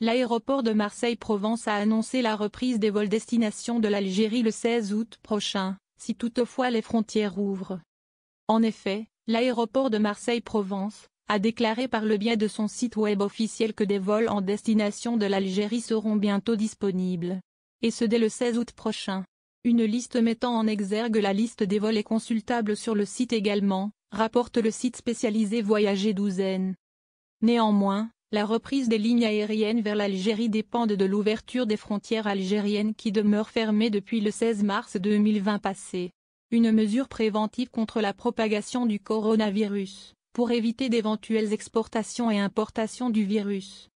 l'aéroport de Marseille-Provence a annoncé la reprise des vols destination de l'Algérie le 16 août prochain, si toutefois les frontières ouvrent. En effet, l'aéroport de Marseille-Provence a déclaré par le biais de son site web officiel que des vols en destination de l'Algérie seront bientôt disponibles. Et ce dès le 16 août prochain. Une liste mettant en exergue la liste des vols est consultable sur le site également, rapporte le site spécialisé Voyager Douzaine. Néanmoins, la reprise des lignes aériennes vers l'Algérie dépend de l'ouverture des frontières algériennes qui demeurent fermées depuis le 16 mars 2020 passé. Une mesure préventive contre la propagation du coronavirus, pour éviter d'éventuelles exportations et importations du virus.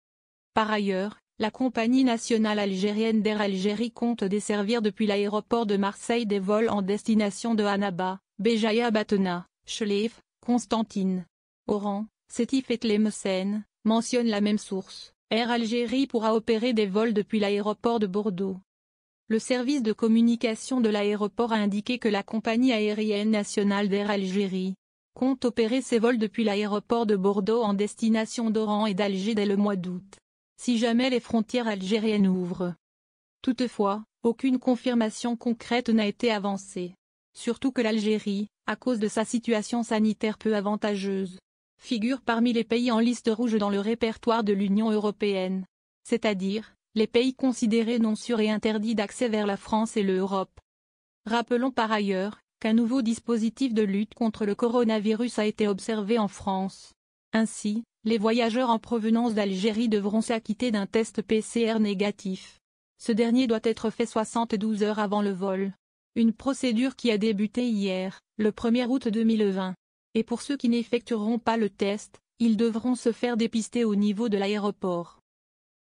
Par ailleurs, la compagnie nationale algérienne d'Air Algérie compte desservir depuis l'aéroport de Marseille des vols en destination de Annaba, Béjaïa Batena, Schleif, Constantine. Oran, Sétif et Tlemcen, mentionne la même source. Air Algérie pourra opérer des vols depuis l'aéroport de Bordeaux. Le service de communication de l'aéroport a indiqué que la compagnie aérienne nationale d'Air Algérie compte opérer ses vols depuis l'aéroport de Bordeaux en destination d'Oran et d'Alger dès le mois d'août, si jamais les frontières algériennes ouvrent. Toutefois, aucune confirmation concrète n'a été avancée. Surtout que l'Algérie, à cause de sa situation sanitaire peu avantageuse, figure parmi les pays en liste rouge dans le répertoire de l'Union européenne, c'est-à-dire les pays considérés non sûrs et interdits d'accès vers la France et l'Europe. Rappelons par ailleurs qu'un nouveau dispositif de lutte contre le coronavirus a été observé en France. Ainsi, les voyageurs en provenance d'Algérie devront s'acquitter d'un test PCR négatif. Ce dernier doit être fait 72 heures avant le vol. Une procédure qui a débuté hier, le 1er août 2020. Et pour ceux qui n'effectueront pas le test, ils devront se faire dépister au niveau de l'aéroport.